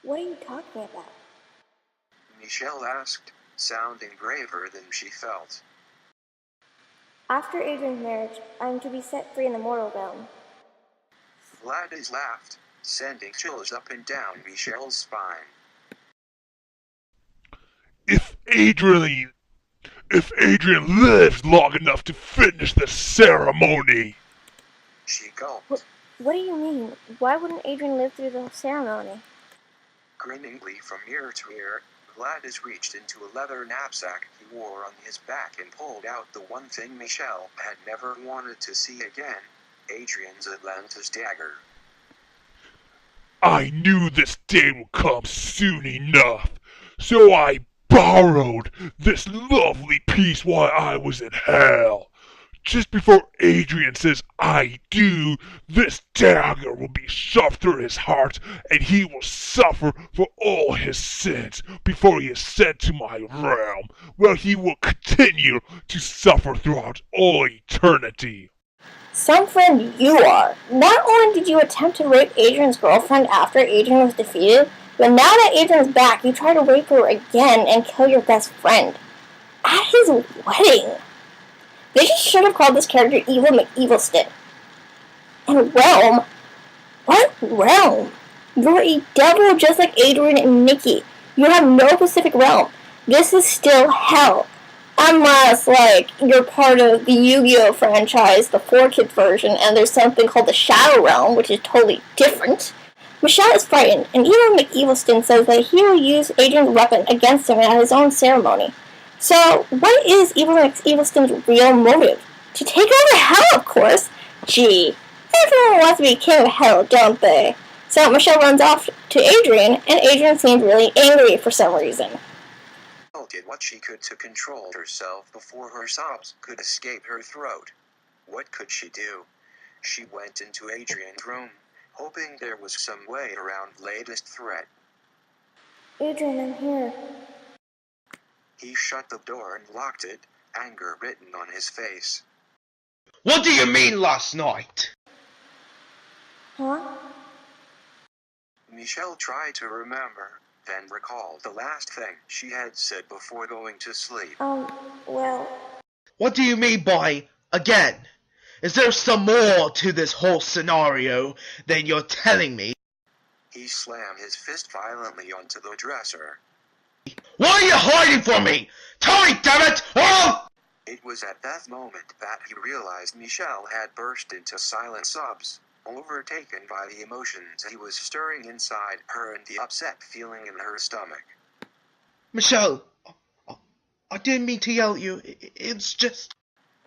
What are you talking about? Michelle asked, sounding braver than she felt. After Adrian's marriage, I'm to be set free in the mortal realm. Gladys laughed, sending chills up and down Michelle's spine. If Adrian lives long enough to finish the ceremony. She gulped. What do you mean? Why wouldn't Adrian live through the ceremony? Grinningly from ear to ear, Gladys reached into a leather knapsack he wore on his back and pulled out the one thing Michelle had never wanted to see again, Adrian's Atlantis dagger. I knew this day would come soon enough, so I borrowed this lovely piece while I was in hell. Just before Adrian says I do, this dagger will be shoved through his heart, and he will suffer for all his sins before he is sent to my realm, where he will continue to suffer throughout all eternity. Some friend you are. Not only did you attempt to rape Adrian's girlfriend after Adrian was defeated, but now that Adrian's back, you try to rape her again and kill your best friend. At his wedding. They just should have called this character Evil McEvilston. And realm? What realm? You're a devil just like Adrian and Nikki. You have no Pacific realm. This is still hell. Unless, you're part of the Yu-Gi-Oh! Franchise, the 4-kid version, and there's something called the Shadow Realm, which is totally different. Michelle is frightened, and Evil McEvilston says that he will use Adrian's weapon against him at his own ceremony. So, what is Evil McEvilston's real motive? To take over hell, of course! Gee, everyone wants to be king of hell, don't they? So Michelle runs off to Adrian, and Adrian seems really angry for some reason. Did what she could to control herself before her sobs could escape her throat. What could she do? She went into Adrian's room, hoping there was some way around latest threat. Adrian, I'm here. He shut the door and locked it, anger written on his face. What do you mean last night? Huh? Michelle tried to remember, then recalled the last thing she had said before going to sleep. Well... What do you mean by again? Is there some more to this whole scenario than you're telling me? He slammed his fist violently onto the dresser. What are you hiding from me? Tell me, damn it! Oh! It was at that moment that he realized Michelle had burst into silent sobs, overtaken by the emotions he was stirring inside her and the upset feeling in her stomach. Michelle, I didn't mean to yell at you. It's just...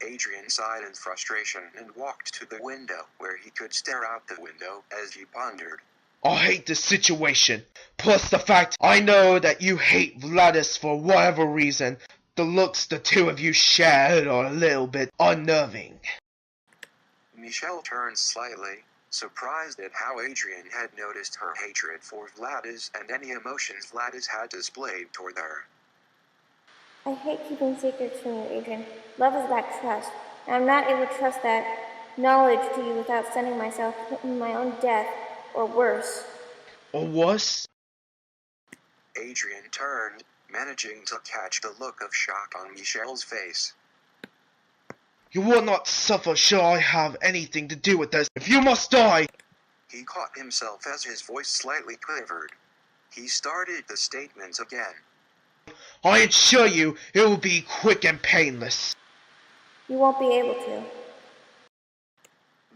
Adrian sighed in frustration and walked to the window where he could stare out the window as he pondered. I hate this situation. Plus the fact I know that you hate Vladis for whatever reason. The looks the two of you share are a little bit unnerving. Michelle turned slightly, surprised at how Adrian had noticed her hatred for Vladis and any emotions Vladis had displayed toward her. I hate keeping secrets from you, Adrian. Love is about trust, and I'm not able to trust that knowledge to you without sending myself to my own death, or worse. Or worse? Adrian turned, managing to catch the look of shock on Michelle's face. You will not suffer should I have anything to do with this. If you must die... He caught himself as his voice slightly quivered. He started the statement again. I assure you it will be quick and painless. You won't be able to.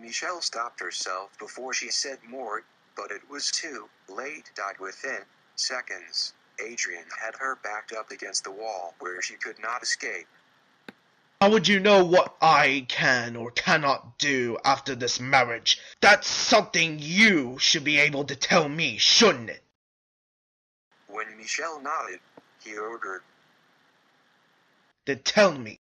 Michelle stopped herself before she said more, but it was too late. Within seconds, Adrian had her backed up against the wall where she could not escape. How would you know what I can or cannot do after this marriage? That's something you should be able to tell me, shouldn't it? When Michelle nodded, he ordered. Then tell me.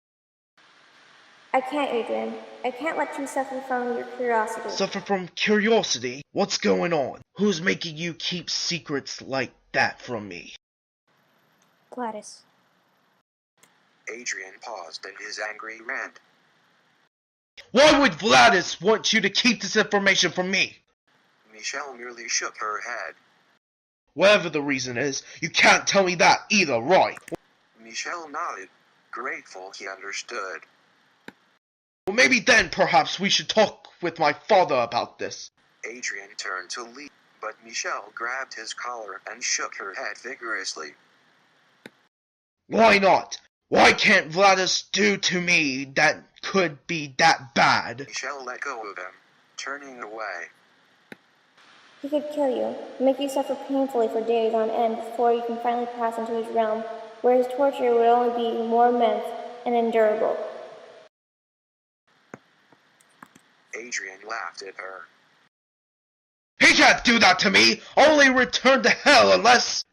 I can't, Adrian. I can't let you suffer from your curiosity. Suffer from curiosity? What's going on? Who's making you keep secrets like that from me? Gladys. Adrian paused in his angry rant. Why would Vladis want you to keep this information from me? Michelle merely shook her head. Whatever the reason is, you can't tell me that either, right? Michelle nodded, grateful he understood. Well, maybe then perhaps we should talk with my father about this. Adrian turned to leave, but Michelle grabbed his collar and shook her head vigorously. Why not? Why can't Vladis do to me that could be that bad? Michelle let go of him, turning away. He could kill you, make you suffer painfully for days on end before you can finally pass into his realm, where his torture would only be more immense and endurable. Adrian laughed at her. He can't do that to me! Only return to hell unless...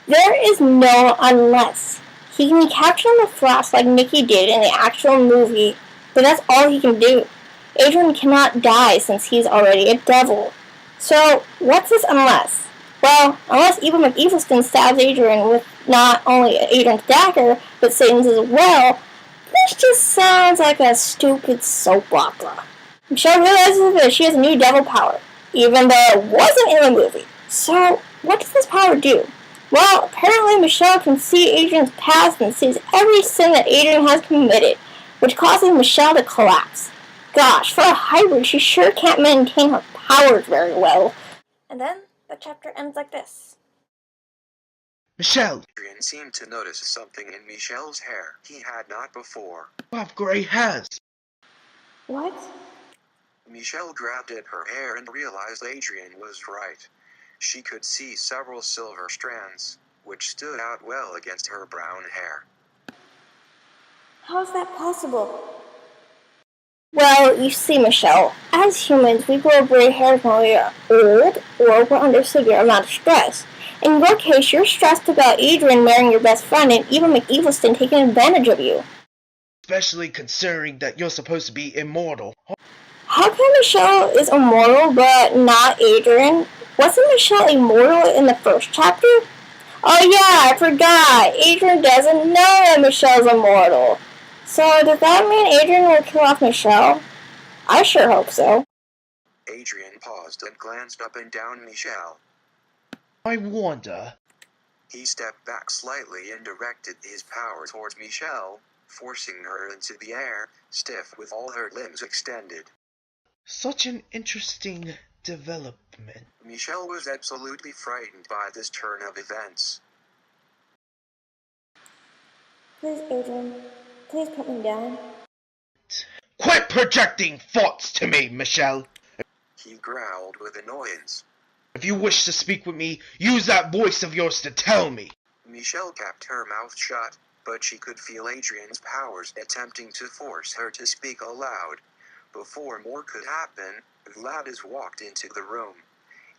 There is no unless. He can be captured in the flash like Mickey did in the actual movie, but that's all he can do. Adrian cannot die since he's already a devil. So, what's this unless? Well, unless Evil McEvilston stabs Adrian with not only Adrian's dagger, but Satan's as well, this just sounds like a stupid soap opera. Michelle realizes that she has a new devil power, even though it wasn't in the movie. So, what does this power do? Well, apparently Michelle can see Adrian's past and sees every sin that Adrian has committed, which causes Michelle to collapse. Gosh, for a hybrid, she sure can't maintain her powers very well. And then, the chapter ends like this. Michelle, Adrian seemed to notice something in Michelle's hair he had not before. you have grey hairs. What? Michelle grabbed at her hair and realized Adrian was right. She could see several silver strands, which stood out well against her brown hair. How is that possible? Well, you see, Michelle, as humans, we grow gray hairs when we are old or we're under severe amount of stress. In your case, you're stressed about Adrian marrying your best friend and even McEvilston taking advantage of you. Especially considering that you're supposed to be immortal. How come Michelle is immortal but not Adrian? Wasn't Michelle immortal in the first chapter? Oh yeah, I forgot. Adrian doesn't know that Michelle's immortal. So does that mean Adrian will kill off Michelle? I sure hope so. Adrian paused and glanced up and down Michelle. I wonder... He stepped back slightly and directed his power towards Michelle, forcing her into the air, stiff with all her limbs extended. Such an interesting development. Michelle was absolutely frightened by this turn of events. Please, Adrian, please put me down. Quit projecting thoughts to me, Michelle! He growled with annoyance. If you wish to speak with me, use that voice of yours to tell me. Michelle kept her mouth shut, but she could feel Adrian's powers attempting to force her to speak aloud. Before more could happen, Vladis walked into the room.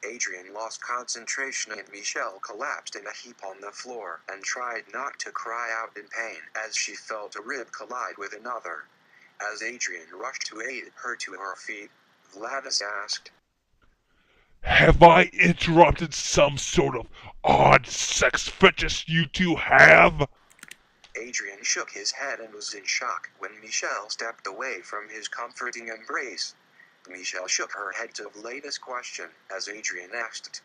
Adrian lost concentration and Michelle collapsed in a heap on the floor and tried not to cry out in pain as she felt a rib collide with another. As Adrian rushed to aid her to her feet, Vladis asked, Have I interrupted some sort of odd sex fetish you two have? Adrian shook his head and was in shock when Michelle stepped away from his comforting embrace. Michelle shook her head to Vladis' question as Adrian asked,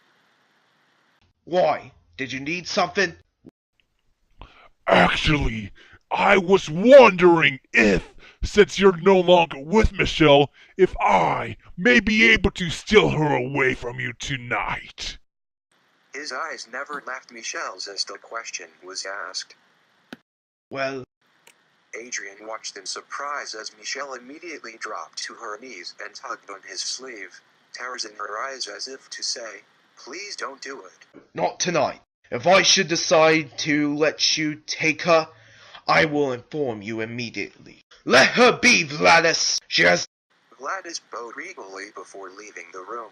Why? Did you need something? Actually, I was wondering if, since you're no longer with Michelle, if I may be able to steal her away from you tonight. His eyes never left Michelle's as the question was asked. Well, Adrian watched in surprise as Michelle immediately dropped to her knees and tugged on his sleeve, tears in her eyes as if to say, Please don't do it. not tonight. If I should decide to let you take her, I will inform you immediately. Let her be, Vladis! She has... Vladis bowed regally before leaving the room.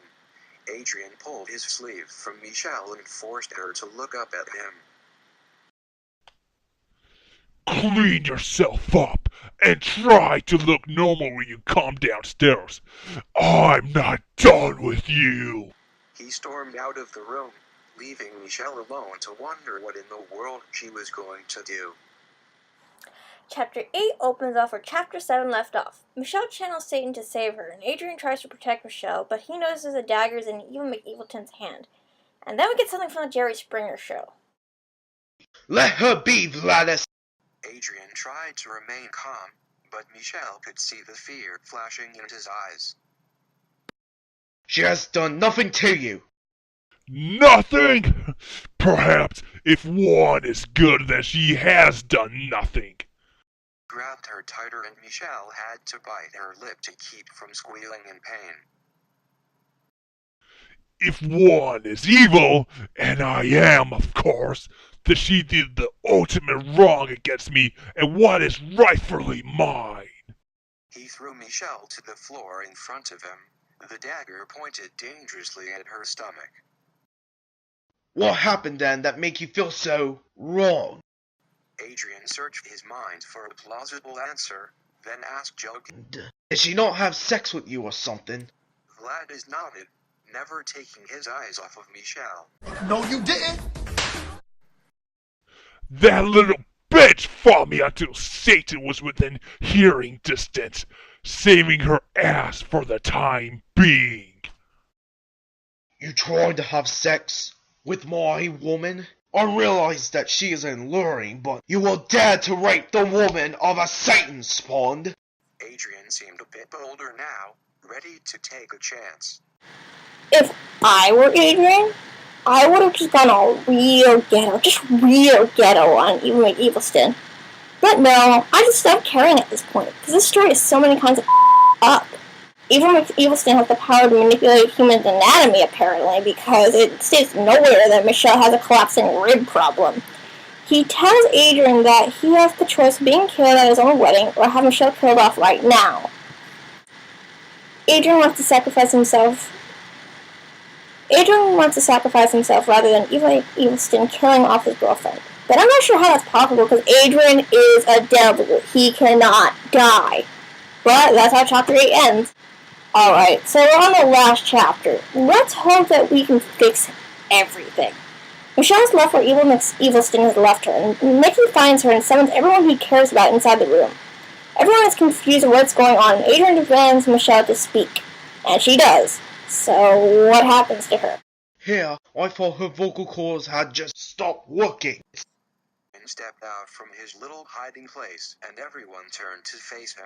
Adrian pulled his sleeve from Michelle and forced her to look up at him. Clean yourself up and try to look normal when you come downstairs. I'm not done with you. He stormed out of the room, leaving Michelle alone to wonder what in the world she was going to do. Chapter 8 opens off where Chapter 7 left off. Michelle channels Satan to save her, and Adrian tries to protect Michelle, but he notices the daggers in even McEvilton's hand. And then we get something from the Jerry Springer show. Let her be, Gladys! Adrian tried to remain calm, but Michelle could see the fear flashing in his eyes. She has done nothing to you. Nothing? Perhaps if one is good, then she has done nothing. Grabbed her tighter and Michelle had to bite her lip to keep from squealing in pain. If one is evil, and I am, of course, then she did the ultimate wrong against me and what is rightfully mine. He threw Michelle to the floor in front of him, the dagger pointed dangerously at her stomach. What happened then that made you feel so wrong? Adrian searched his mind for a plausible answer, then asked joking. Did she not have sex with you or something? Gladys nodded, never taking his eyes off of Michelle. No, you didn't! That little bitch fought me until Satan was within hearing distance, saving her ass for the time being. You tried to have sex with my woman? I realize that she is alluring, but you will dare to rape the woman of a Satan spawned? Adrian seemed a bit bolder now, ready to take a chance. If I were Adrian, I would have just gone all real ghetto on Evilston. But no, I just stopped caring at this point, because this story is so many kinds of up. Even Evilston has the power to manipulate human anatomy, apparently, because it states nowhere that Michelle has a collapsing rib problem. He tells Adrian that he has the choice of being killed at his own wedding or have Michelle killed off right now. Adrian wants to sacrifice himself rather than Evilston killing off his girlfriend. But I'm not sure how that's possible because Adrian is a devil. He cannot die. But that's how chapter 8 ends. Alright, so we're on the last chapter. Let's hope that we can fix everything. Michelle's left where Evilston has left her, and Mickey finds her and summons everyone he cares about inside the room. Everyone is confused at what's going on, and Adrian demands Michelle to speak. And she does. So, what happens to her? Here, I thought her vocal cords had just stopped working. And stepped out from his little hiding place, and everyone turned to face him.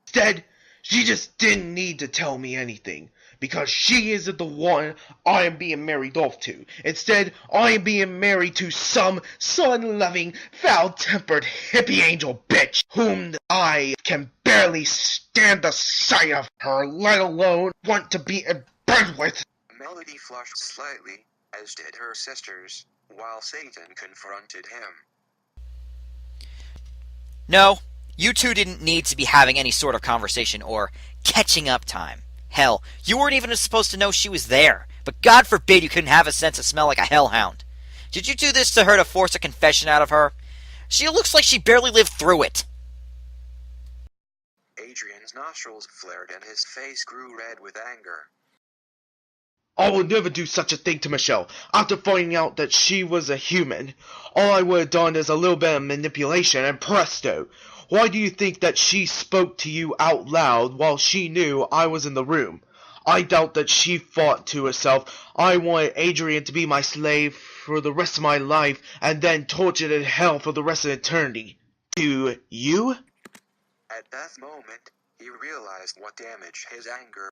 Instead, she just didn't need to tell me anything, because she isn't the one I am being married off to. Instead, I am being married to some sun-loving, foul-tempered hippie angel bitch, whom I can barely stand the sight of her, let alone want to be in bed with. Melody flushed slightly, as did her sisters, while Satan confronted him. No, you two didn't need to be having any sort of conversation or catching up time. Hell, you weren't even supposed to know she was there, but God forbid you couldn't have a sense of smell like a hellhound. Did you do this to her to force a confession out of her? She looks like she barely lived through it. Adrian's nostrils flared and his face grew red with anger. I would never do such a thing to Michelle. After finding out that she was a human, all I would have done is a little bit of manipulation, and presto! Why do you think that she spoke to you out loud while she knew I was in the room? I doubt that she thought to herself, I want Adrian to be my slave for the rest of my life, and then tortured in hell for the rest of eternity. Do you? At that moment, he realized what damage his anger